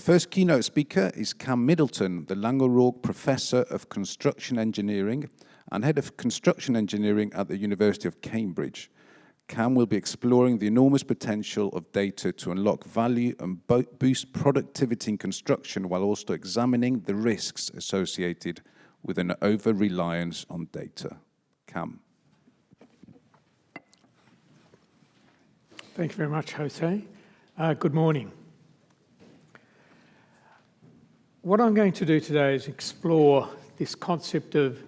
first keynote speaker is Cam Middleton, the Laing Professor of Construction Engineering and Head of Construction Engineering at the University of Cambridge. Cam will be exploring the enormous potential of data to unlock value and boost productivity in construction, while also examining the risks associated with an over-reliance on data. Cam. Thank you very much, Jose. Good morning. What I'm going to do today is explore this concept of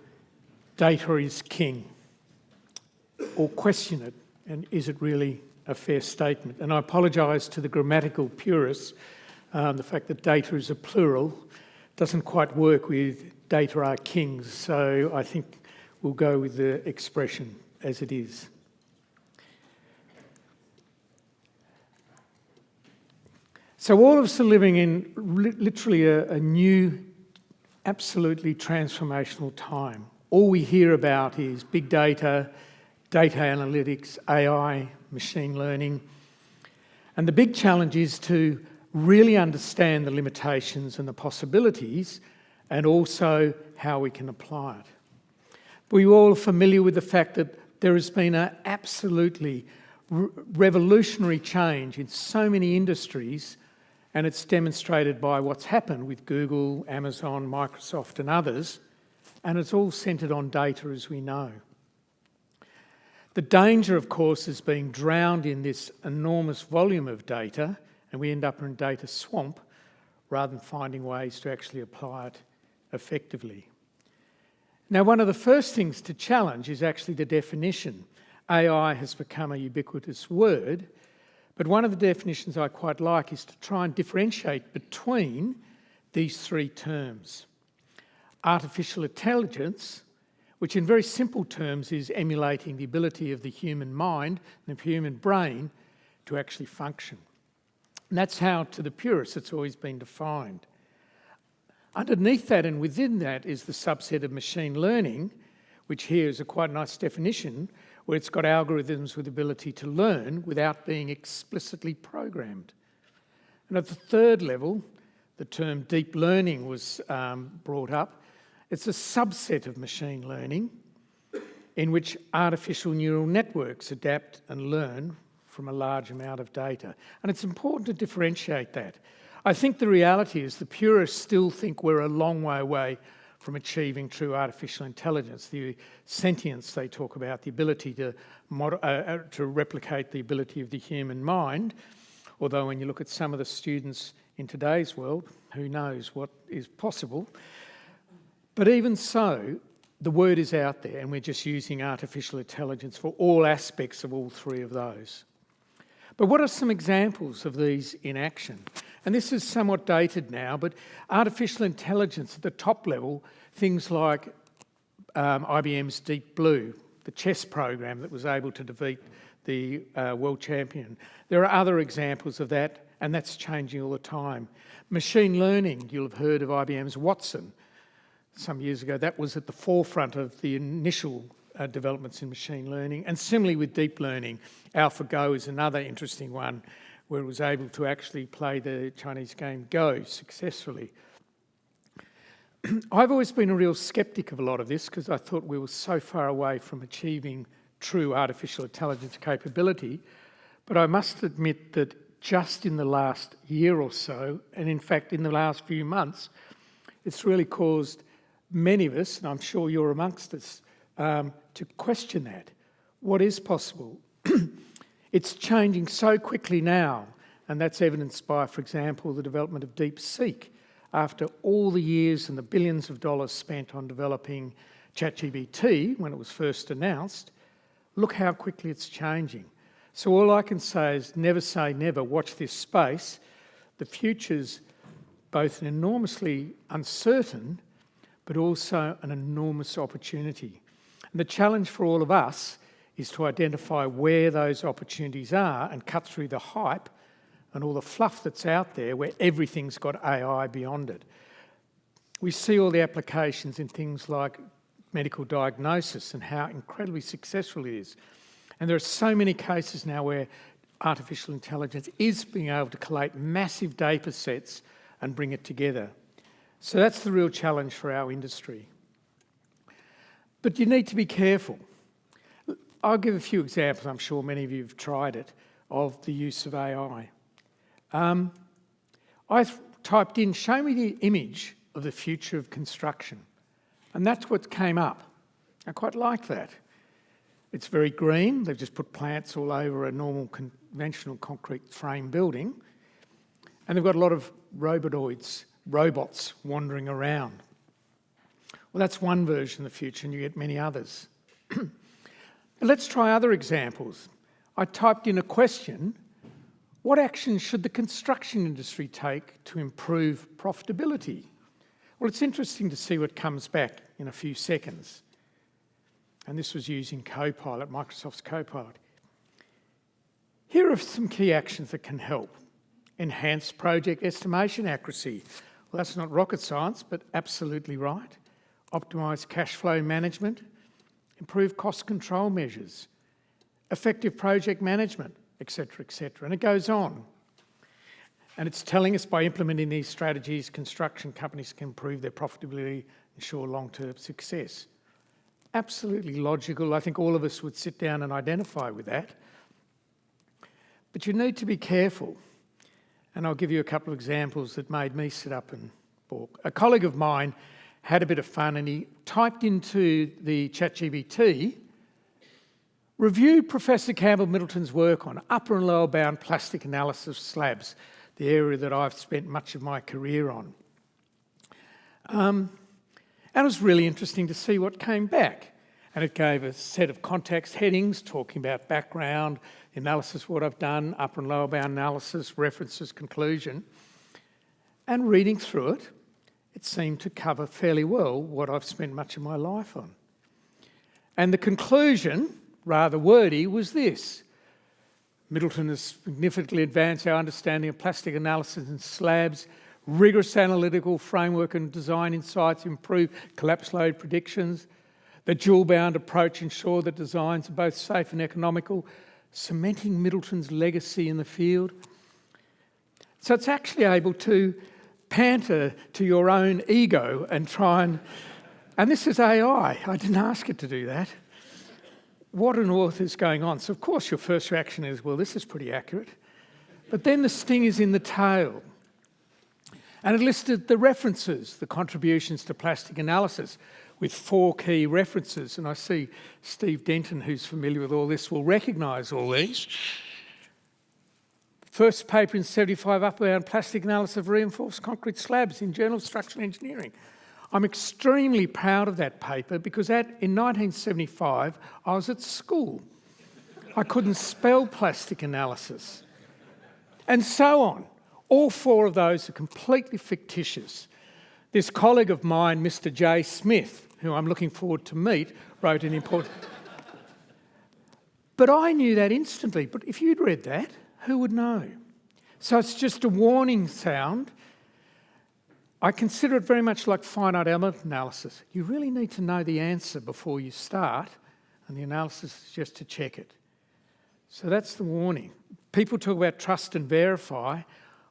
data is king, or question it, and is it really a fair statement? And I apologise to the grammatical purists. The fact that data is a plural doesn't quite work with data are kings, so I think we'll go with the expression as it is. So all of us are living in literally a new, absolutely transformational time. All we hear about is big data, data analytics, AI, machine learning. And the big challenge is to really understand the limitations and the possibilities, and also how we can apply it. We're all familiar with the fact that there has been an absolutely revolutionary change in so many industries, and it's demonstrated by what's happened with Google, Amazon, Microsoft and others, and it's all centred on data, as we know. The danger, of course, is being drowned in this enormous volume of data, and we end up in a data swamp rather than finding ways to actually apply it effectively. Now, one of the first things to challenge is actually the definition. AI has become a ubiquitous word, but one of the definitions I quite like is to try and differentiate between these three terms. Artificial intelligence, which in very simple terms is emulating the ability of the human mind and the human brain to actually function. And that's how, to the purists, it's always been defined. Underneath that and within that is the subset of machine learning, which here is a quite nice definition, where it's got algorithms with the ability to learn without being explicitly programmed. And at the third level, the term deep learning was brought up. It's a subset of machine learning in which artificial neural networks adapt and learn from a large amount of data. And it's important to differentiate that. I think the reality is the purists still think we're a long way away from achieving true artificial intelligence, the sentience they talk about, the ability to replicate the ability of the human mind. Although when you look at some of the students in today's world, who knows what is possible. But even so, the word is out there, and we're just using artificial intelligence for all aspects of all three of those. But what are some examples of these in action? And this is somewhat dated now, but artificial intelligence at the top level, things like IBM's Deep Blue, the chess program that was able to defeat the world champion. There are other examples of that, and that's changing all the time. Machine learning, you'll have heard of IBM's Watson. Some years ago, that was at the forefront of the initial developments in machine learning. And similarly with deep learning, AlphaGo is another interesting one where it was able to actually play the Chinese game Go successfully. I've always been a real sceptic of a lot of this because I thought we were so far away from achieving true artificial intelligence capability. But I must admit that just in the last year or so, and in fact in the last few months, it's really caused many of us, and I'm sure you're amongst us, to question that. What is possible? It's changing so quickly now, and that's evidenced by, for example, the development of DeepSeek. After all the years and the billions of dollars spent on developing ChatGPT when it was first announced, look how quickly it's changing. So all I can say never, watch this space. The future's both an enormously uncertain, but also an enormous opportunity. And the challenge for all of us is to identify where those opportunities are and cut through the hype and all the fluff that's out there where everything's got AI beyond it. We see all the applications in things like medical diagnosis and how incredibly successful it is. And there are so many cases now where artificial intelligence is being able to collate massive data sets and bring it together. So that's the real challenge for our industry. But you need to be careful. I'll give a few examples, I'm sure many of you have tried it, of the use of AI. I typed in, show me the image of the future of construction. And that's what came up. I quite like that. It's very green. They've just put plants all over a normal conventional concrete frame building. And they've got a lot of robots wandering around. Well, that's one version of the future, and you get many others. But let's try other examples. I typed in a question: what action should the construction industry take to improve profitability? Well, it's interesting to see what comes back in a few seconds. And this was using Copilot, Microsoft's Copilot. Here are some key actions that can help. Enhance project estimation accuracy. Well, that's not rocket science, but absolutely right. Optimise cash flow management. Improve cost control measures. Effective project management, etc., etc. And it goes on. And it's telling us by implementing these strategies, construction companies can improve their profitability, ensure long-term success. Absolutely logical. I think all of us would sit down and identify with that. But you need to be careful. And I'll give you a couple of examples that made me sit up and balk. A colleague of mine had a bit of fun and he typed into the ChatGPT, review Professor Campbell Middleton's work on upper and lower bound plastic analysis slabs, the area that I've spent much of my career on. And it was really interesting to see what came back. And it gave a set of context headings talking about background, analysis of what I've done, upper and lower bound analysis, references, conclusion. And reading through it, it seemed to cover fairly well what I've spent much of my life on. And the conclusion, rather wordy, was this: Middleton has significantly advanced our understanding of plastic analysis and slabs. Rigorous analytical framework and design insights improve collapse load predictions. The dual-bound approach ensures that designs are both safe and economical, cementing Middleton's legacy in the field. So it's actually able to pander to your own ego and try and this is AI. I didn't ask it to do that. What on earth is going on? So of course your first reaction is, well, this is pretty accurate. But then the sting is in the tail. And it listed the references, the contributions to plastic analysis, with 4 key references. And I see Steve Denton, who's familiar with all this, will recognise all these. First paper in 75 upper-bound plastic analysis of reinforced concrete slabs in Journal of Structural Engineering. I'm extremely proud of that paper because in 1975, I was at school. I couldn't spell plastic analysis. And so on. All 4 of those are completely fictitious. This colleague of mine, Mr. J. Smith, who I'm looking forward to meet, wrote an important... But I knew that instantly. But if you'd read that, who would know? So it's just a warning sound. I consider it very much like finite element analysis. You really need to know the answer before you start, and the analysis is just to check it. So that's the warning. People talk about trust and verify.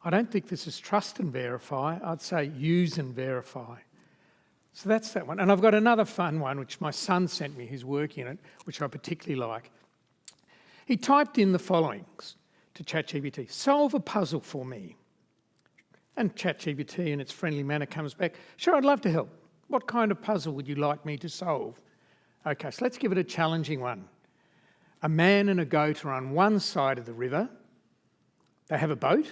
I don't think this is trust and verify. I'd say use and verify. So that's that one. And I've got another fun one, which my son sent me, who's working in it, which I particularly like. He typed in the following to ChatGPT: solve a puzzle for me. And ChatGPT, in its friendly manner, comes back, sure, I'd love to help. What kind of puzzle would you like me to solve? Okay, so let's give it a challenging one. A man and a goat are on one side of the river. They have a boat.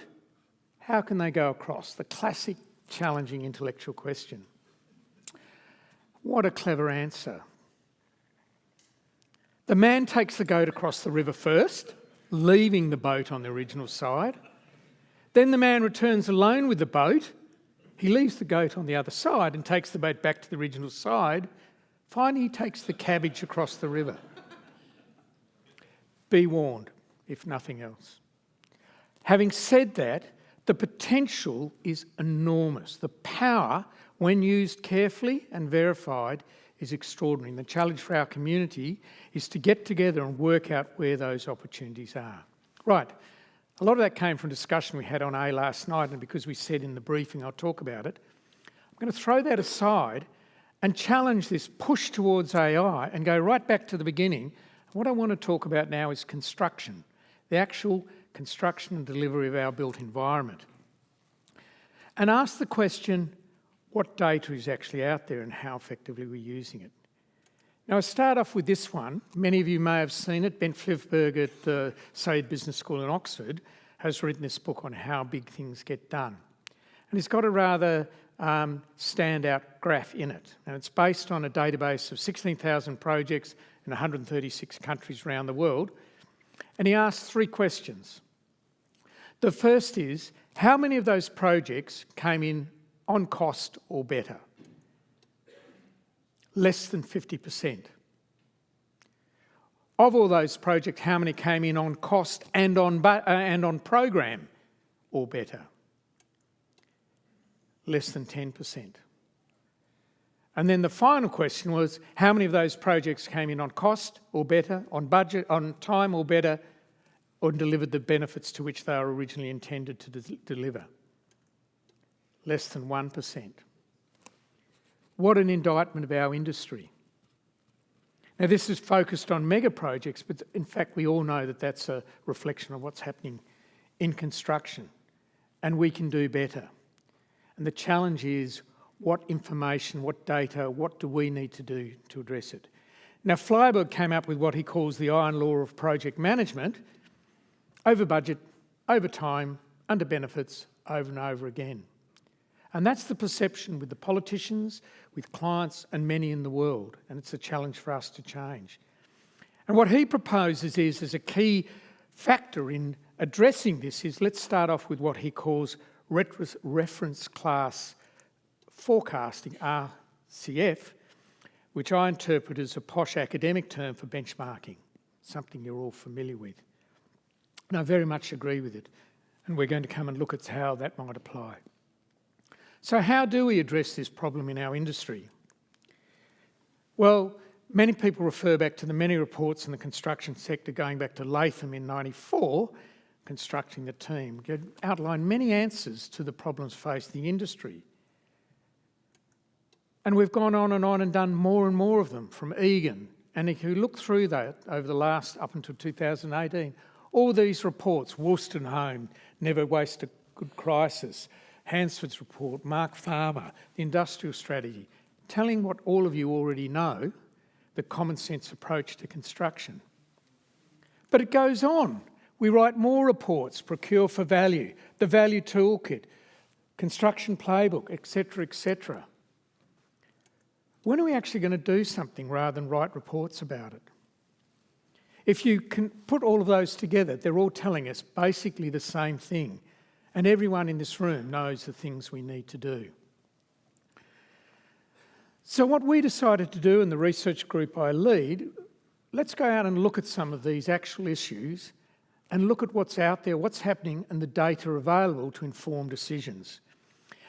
How can they go across? The classic challenging intellectual question. What a clever answer. The man takes the goat across the river first, leaving the boat on the original side. Then the man returns alone with the boat. He leaves the goat on the other side and takes the boat back to the original side. Finally, he takes the cabbage across the river. Be warned, if nothing else. Having said that, the potential is enormous. The power, when used carefully and verified, is extraordinary. And the challenge for our community is to get together and work out where those opportunities are. Right, A lot of that came from discussion we had on A last night, and because we said in the briefing I'll talk about it, I'm going to throw that aside and challenge this push towards AI and go right back to the beginning. What I want to talk about now is construction, the actual construction and delivery of our built environment. And ask the question, what data is actually out there and how effectively we're using it? Now, I start off with this one. Many of you may have seen it. Ben Flivberg at the Said Business School in Oxford has written this book on how big things get done. And he's got a rather standout graph in it. And it's based on a database of 16,000 projects in 136 countries around the world. And he asks 3 questions. The first is, how many of those projects came in on cost or better? Less than 50%. Of all those projects, how many came in on cost and on program or better? Less than 10%. And then the final question was, how many of those projects came in on cost or better, on budget, on time or better, or delivered the benefits to which they were originally intended to deliver? Less than 1%. What an indictment of our industry. Now, this is focused on mega projects, but in fact, we all know that that's a reflection of what's happening in construction, and we can do better. And the challenge is, what information, what data, what do we need to do to address it? Now, Flivberg came up with what he calls the iron law of project management: over budget, over time, under benefits, over and over again. And that's the perception with the politicians, with clients, and many in the world. And it's a challenge for us to change. And what he proposes is, as a key factor in addressing this, is let's start off with what he calls reference class forecasting, RCF, which I interpret as a posh academic term for benchmarking, something you're all familiar with. And I very much agree with it. And we're going to come and look at how that might apply. So how do we address this problem in our industry? Well, many people refer back to the many reports in the construction sector going back to Latham in '94, constructing the team, outlined many answers to the problems faced in the industry. And we've gone on and done more and more of them from Egan. And if you look through that over the last, up until 2018, all these reports, Wolstenholme, Never Waste a Good Crisis, Hansford's report, Mark Farmer, the industrial strategy, telling what all of you already know, the common sense approach to construction. But it goes on. We write more reports, Procure for Value, the Value Toolkit, Construction Playbook, etc., etc. When are we actually going to do something rather than write reports about it? If you can put all of those together, they're all telling us basically the same thing. And everyone in this room knows the things we need to do. So what we decided to do in the research group I lead, let's go out and look at some of these actual issues and look at what's out there, what's happening, and the data available to inform decisions.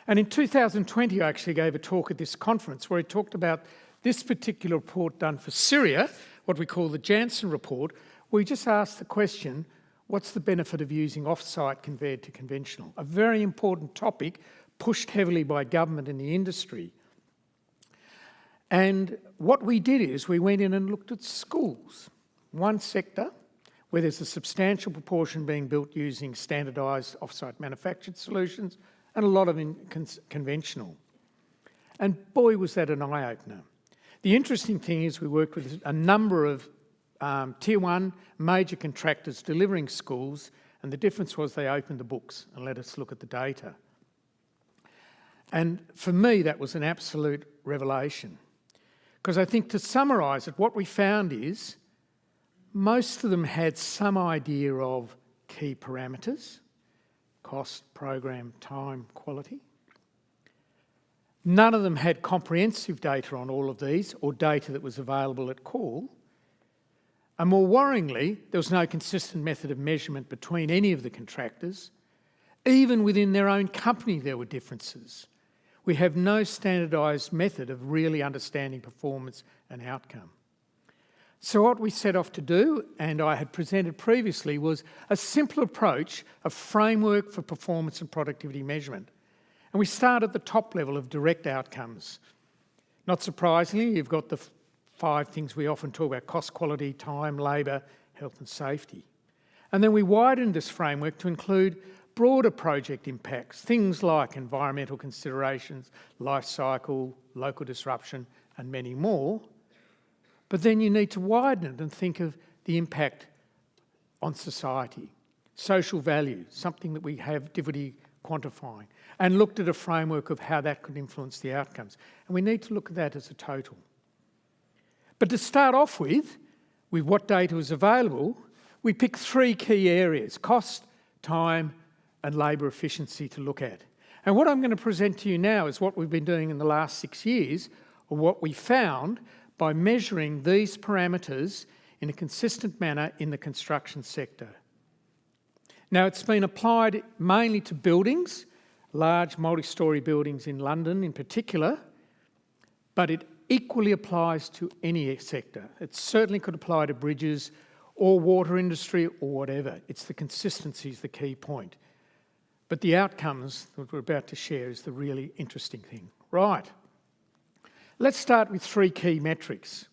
And in 2020, I actually gave a talk at this conference where I talked about this particular report done for Syria, what we call the Janssen report. We just asked the question, what's the benefit of using off-site compared to conventional? A very important topic pushed heavily by government and the industry. And what we did is we went in and looked at schools, one sector where there's a substantial proportion being built using standardised off-site manufactured solutions and a lot of conventional. And boy, was that an eye-opener. The interesting thing is we worked with a number of Tier 1 major contractors delivering schools, and the difference was they opened the books and let us look at the data. And for me, that was an absolute revelation. Because I think to summarise it, what we found is most of them had some idea of key parameters: cost, program, time, quality. None of them had comprehensive data on all of these, or data that was available at call. And more worryingly, there was no consistent method of measurement between any of the contractors. Even within their own company, there were differences. We have no standardised method of really understanding performance and outcome. So what we set off to do, and I had presented previously, was a simple approach, a framework for performance and productivity measurement. And we start at the top level of direct outcomes. Not surprisingly, you've got the 5 things we often talk about: cost, quality, time, labour, health and safety. And then we widened this framework to include broader project impacts, things like environmental considerations, life cycle, local disruption, and many more. But then you need to widen it and think of the impact on society, social value, something that we have difficulty quantifying, and looked at a framework of how that could influence the outcomes. And we need to look at that as a total. But to start off with what data was available, we picked 3 key areas: cost, time, and labour efficiency to look at. And what I'm going to present to you now is what we've been doing in the last 6 years, or what we found by measuring these parameters in a consistent manner in the construction sector. Now, it's been applied mainly to buildings, large multi-storey buildings in London in particular, but it equally applies to any sector. It certainly could apply to bridges or water industry or whatever. It's the consistency is the key point. But the outcomes that we're about to share is the really interesting thing. Right. Let's start with 3 key metrics.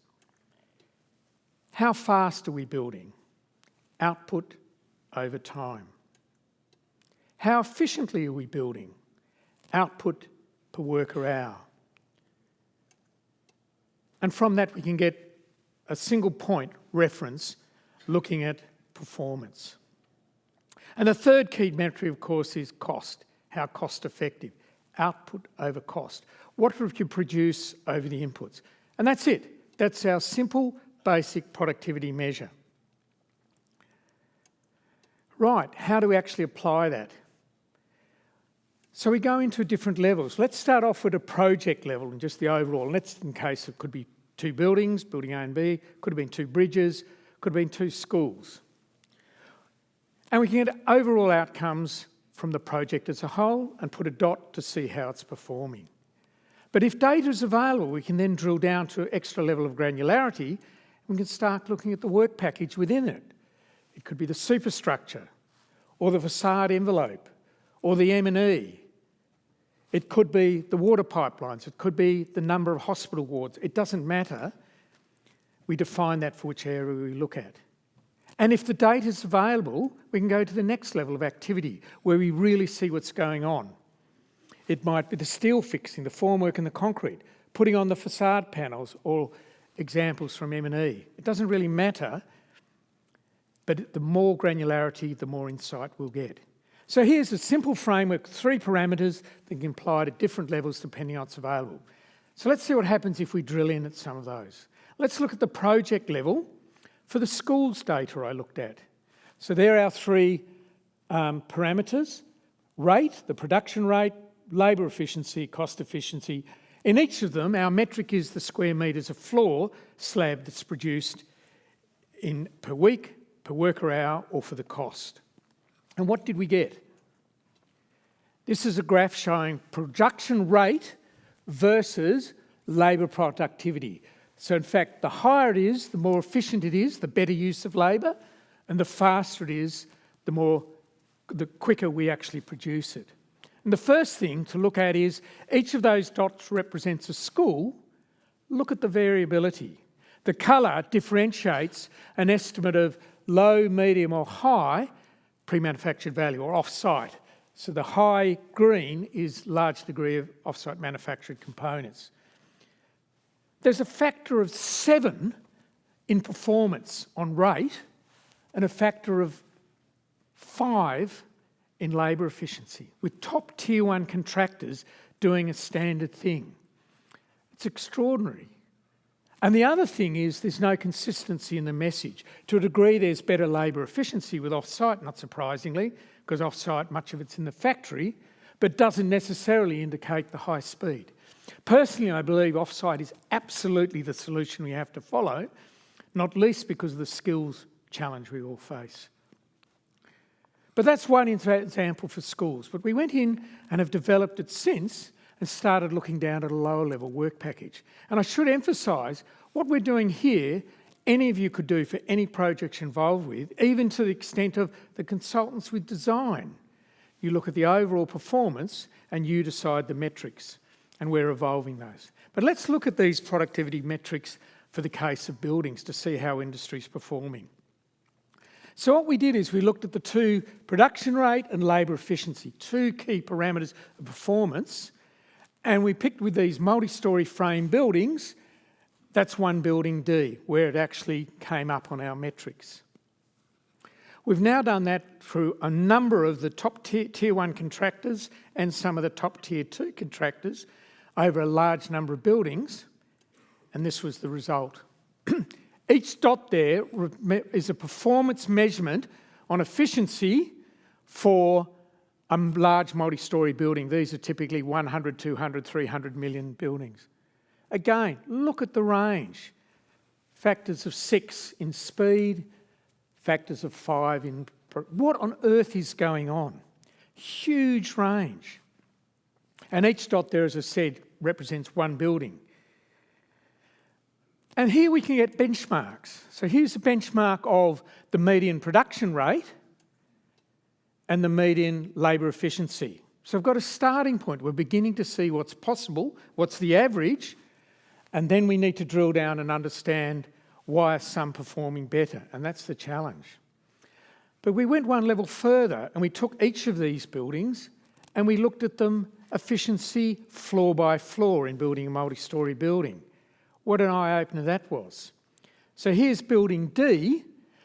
How fast are we building? Output over time. How efficiently are we building? Output per worker hour. And from that we can get a single point reference looking at performance. And the third key metric, of course, is cost. How cost effective? Output over cost. What would you produce over the inputs? And that's it. That's our simple, basic productivity measure. Right, how do we actually apply that? So we go into different levels. Let's start off with a project level and just the overall. And that's in case it could be 2 buildings, building A and B, could have been 2 bridges, could have been 2 schools. And we can get overall outcomes from the project as a whole and put a dot to see how it's performing. But if data is available, we can then drill down to an extra level of granularity and we can start looking at the work package within it. It could be the superstructure or the facade envelope or the M&E. It could be the water pipelines. It could be the number of hospital wards. It doesn't matter. We define that for which area we look at. And if the data is available, we can go to the next level of activity where we really see what's going on. It might be the steel fixing, the formwork and the concrete, putting on the facade panels, or examples from M&E. It doesn't really matter, but the more granularity, the more insight we'll get. So here's a simple framework, 3 parameters that can apply at different levels depending on what's available. So let's see what happens if we drill in at some of those. Let's look at the project level for the schools data I looked at. So there are our 3 parameters: rate, the production rate, labour efficiency, cost efficiency. In each of them, our metric is the square metres of floor slab that's produced in per week, per worker hour, or for the cost. And what did we get? This is a graph showing production rate versus labour productivity. So in fact, the higher it is, the more efficient it is, the better use of labour, and the faster it is, the quicker we actually produce it. And the first thing to look at is each of those dots represents a school. Look at the variability. The colour differentiates an estimate of low, medium or high pre-manufactured value or off-site. So the high green is large degree of off-site manufactured components. There's a factor of 7 in performance on rate and a factor of 5 in labour efficiency, with top tier 1 contractors doing a standard thing. It's extraordinary. And the other thing is there's no consistency in the message. To a degree, there's better labour efficiency with off-site, not surprisingly, because off-site, much of it's in the factory, but doesn't necessarily indicate the high speed. Personally, I believe off-site is absolutely the solution we have to follow, not least because of the skills challenge we all face. But that's one example for schools. But we went in and have developed it since and started looking down at a lower level work package. And I should emphasise, what we're doing here any of you could do for any projects you're involved with, even to the extent of the consultants with design. You look at the overall performance and you decide the metrics, and we're evolving those. But let's look at these productivity metrics for the case of buildings to see how industry's performing. So what we did is we looked at the two, production rate and labour efficiency, two key parameters of performance, and we picked with these multi-storey frame buildings, that's one building D, where it actually came up on our metrics. We've now done that through a number of the top tier 1 contractors and some of the top tier 2 contractors over a large number of buildings, and this was the result. Each dot there is a performance measurement on efficiency for a large multi-storey building. These are typically 100, 200, 300 million buildings. Again, look at the range. Factors of 6 in speed, factors of 5 in... What on earth is going on? Huge range. And each dot there, as I said, represents one building. And here we can get benchmarks. So here's a benchmark of the median production rate and the median labour efficiency. So I've got a starting point. We're beginning to see what's possible, what's the average, and then we need to drill down and understand why are some performing better, and that's the challenge. But we went one level further and we took each of these buildings and we looked at them efficiency floor by floor in building a multi-storey building. What an eye-opener that was. So here's building D,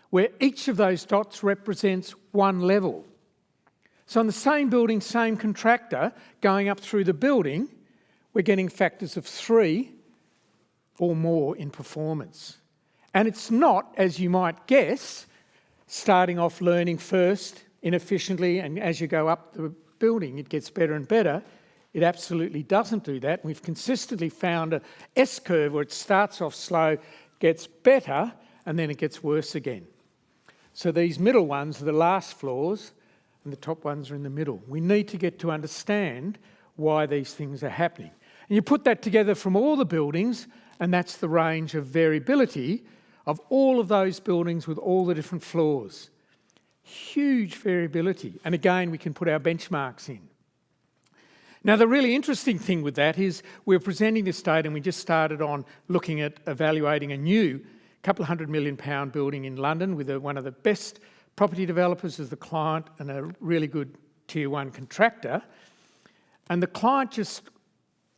where each of those dots represents one level. So on the same building, same contractor, going up through the building, we're getting factors of 3 or more in performance. And it's not, as you might guess, starting off learning first inefficiently, and as you go up the building, it gets better and better. It absolutely doesn't do that. We've consistently found a S-curve where it starts off slow, gets better, and then it gets worse again. So these middle ones are the last floors, and the top ones are in the middle. We need to get to understand why these things are happening. And you put that together from all the buildings, and that's the range of variability of all of those buildings with all the different floors. Huge variability. And again, we can put our benchmarks in. Now, the really interesting thing with that is we're presenting this data, and we just started on looking at evaluating a new couple of £100 million building in London with one of the best property developers as the client and a really good tier 1 contractor. And the client just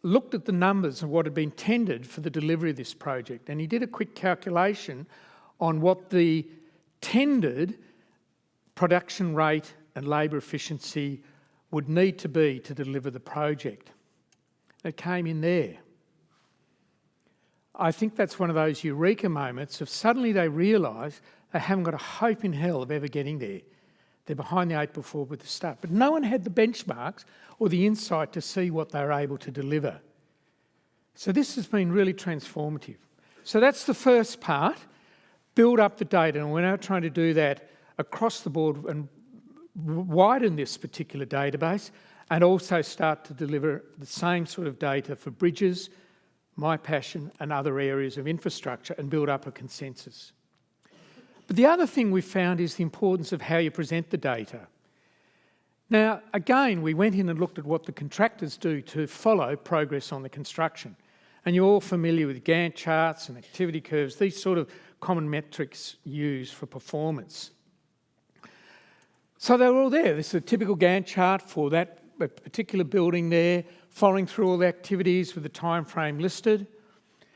looked at the numbers of what had been tendered for the delivery of this project, and he did a quick calculation on what the tendered production rate and labour efficiency would need to be to deliver the project. It came in there. I think that's one of those eureka moments of suddenly they realise they haven't got a hope in hell of ever getting there. They're behind the 8 before with the start. But no one had the benchmarks or the insight to see what they were able to deliver. So this has been really transformative. So that's the first part, build up the data. And we're now trying to do that across the board and widen this particular database and also start to deliver the same sort of data for bridges, my passion, and other areas of infrastructure and build up a consensus. But the other thing we found is the importance of how you present the data. Now, again, we went in and looked at what the contractors do to follow progress on the construction. And you're all familiar with Gantt charts and activity curves, these sort of common metrics used for performance. So they were all there. This is a typical Gantt chart for that particular building there, following through all the activities with the time frame listed.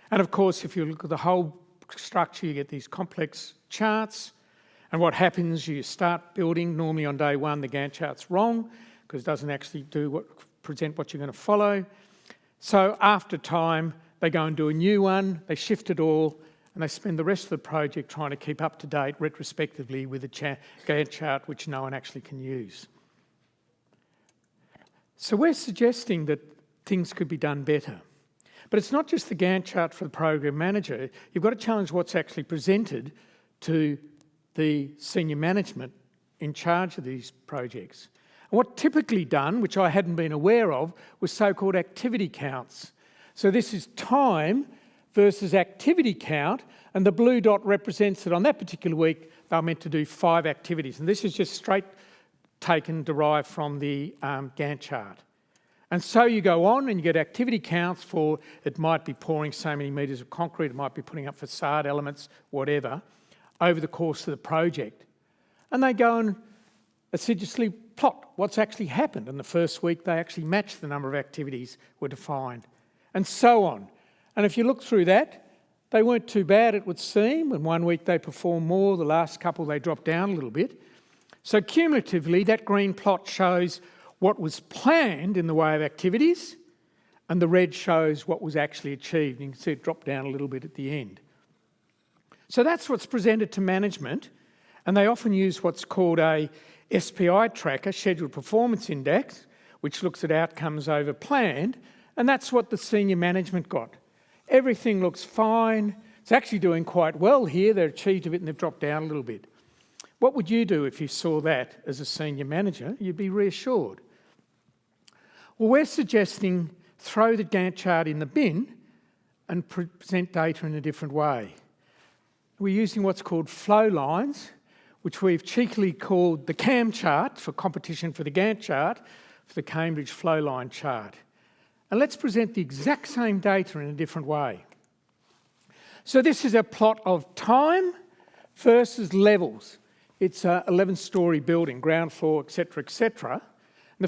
And of course, if you look at the whole structure, you get these complex charts. And what happens, you start building, normally on day 1, the Gantt chart's wrong because it doesn't actually present what you're going to follow. So after time, they go and do a new one, they shift it all, and they spend the rest of the project trying to keep up to date retrospectively with a Gantt chart which no one actually can use. So we're suggesting that things could be done better. But it's not just the Gantt chart for the program manager. You've got to challenge what's actually presented to the senior management in charge of these projects. And what typically done, which I hadn't been aware of, was so-called activity counts. So this is time versus activity count, And the blue dot represents that on that particular week, they were meant to do 5 activities. And this is just straight derived from the Gantt chart. And so you go on and you get activity counts for, it might be pouring so many metres of concrete, it might be putting up facade elements, whatever, over the course of the project. And they go and assiduously plot what's actually happened. And the first week they actually matched the number of activities were defined, and so on. And if you look through that, they weren't too bad, it would seem. And one week they performed more, the last couple they dropped down a little bit. So cumulatively, that green plot shows what was planned in the way of activities, and the red shows what was actually achieved. You can see it drop down a little bit at the end. So that's what's presented to management, and they often use what's called a SPI tracker, Scheduled Performance Index, which looks at outcomes over planned, and that's what the senior management got. Everything looks fine. It's actually doing quite well here. They've achieved a bit and they've dropped down a little bit. What would you do if you saw that as a senior manager? You'd be reassured. Well, we're suggesting throw the Gantt chart in the bin and present data in a different way. We're using what's called flow lines, which we've cheekily called the CAM chart for competition for the Gantt chart, for the Cambridge flow line chart. And let's present the exact same data in a different way. So this is a plot of time versus levels. It's an 11-storey building, ground floor, etc., etc. And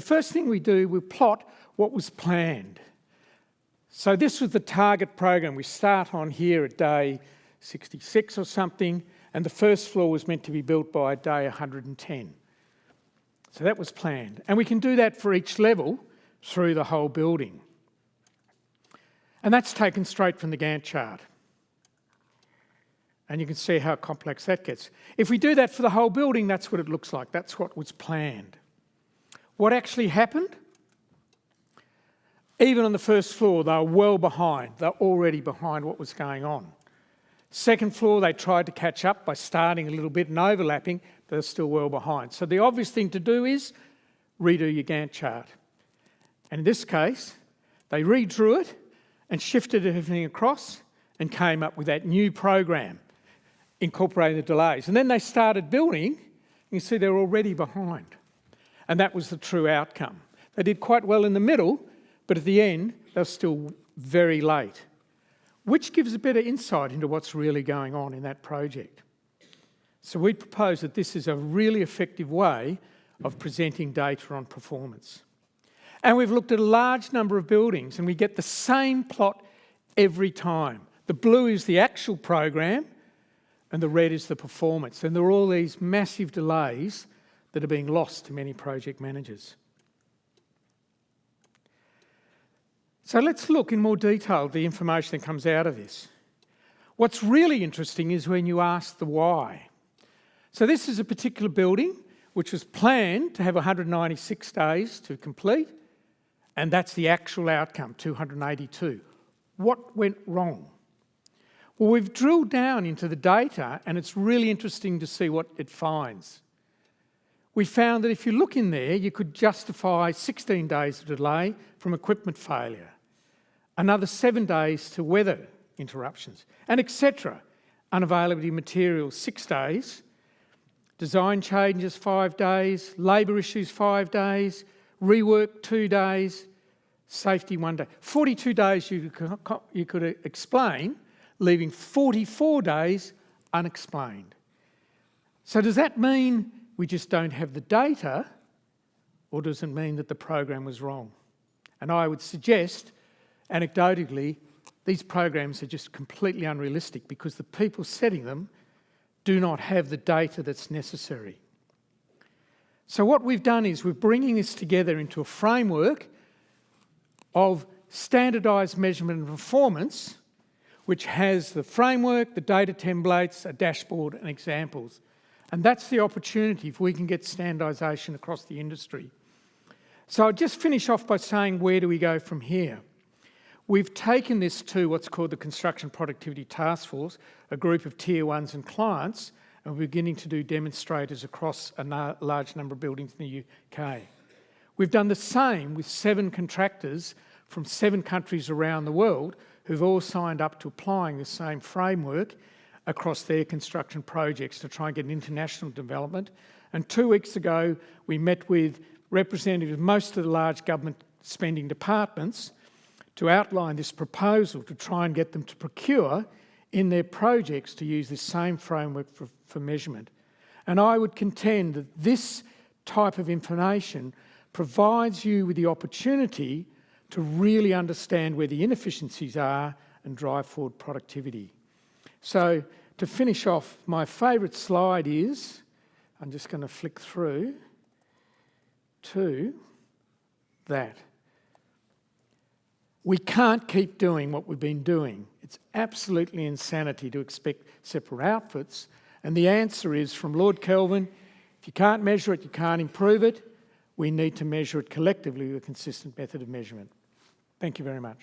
the first thing we do, we plot what was planned. So this was the target program. We start on here at day 66 or something, and the first floor was meant to be built by day 110. So that was planned. And we can do that for each level through the whole building. And that's taken straight from the Gantt chart. And you can see how complex that gets. If we do that for the whole building, that's what it looks like. That's what was planned. What actually happened? Even on the first floor, they were well behind. They're already behind what was going on. Second floor, they tried to catch up by starting a little bit and overlapping, but they're still well behind. So the obvious thing to do is redo your Gantt chart. And in this case, they redrew it and shifted everything across and came up with that new program, incorporating the delays. And then they started building, and you see they're already behind. And that was the true outcome. They did quite well in the middle, but at the end, they're still very late, which gives a better insight into what's really going on in that project. So we propose that this is a really effective way of presenting data on performance. And we've looked at a large number of buildings, and we get the same plot every time. The blue is the actual program, and the red is the performance. And there are all these massive delays that are being lost to many project managers. So let's look in more detail at the information that comes out of this. What's really interesting is when you ask the why. So this is a particular building which was planned to have 196 days to complete, and that's the actual outcome, 282. What went wrong? Well, we've drilled down into the data, and it's really interesting to see what it finds. We found that if you look in there, you could justify 16 days of delay from equipment failure, another 7 days to weather interruptions, and etc. Unavailability of materials, 6 days, design changes, 5 days, labour issues, 5 days, rework, 2 days, safety, 1 day. 42 days you could explain, leaving 44 days unexplained. So does that mean we just don't have the data, or does it mean that the program was wrong? And I would suggest, anecdotally, these programs are just completely unrealistic because the people setting them do not have the data that's necessary. So what we've done is we're bringing this together into a framework of standardised measurement and performance, which has the framework, the data templates, a dashboard and examples. And that's the opportunity if we can get standardisation across the industry. So I'll just finish off by saying, where do we go from here? We've taken this to what's called the Construction Productivity Task Force, a group of tier ones and clients, and we're beginning to do demonstrators across a large number of buildings in the UK. We've done the same with 7 contractors from 7 countries around the world who've all signed up to applying the same framework, across their construction projects to try and get international development. And 2 weeks ago, we met with representatives of most of the large government spending departments to outline this proposal to try and get them to procure in their projects to use this same framework for measurement. And I would contend that this type of information provides you with the opportunity to really understand where the inefficiencies are and drive forward productivity. So to finish off, my favourite slide is, I'm just going to flick through to that. We can't keep doing what we've been doing. It's absolutely insanity to expect separate outputs. And the answer is from Lord Kelvin, if you can't measure it, you can't improve it. We need to measure it collectively with a consistent method of measurement. Thank you very much.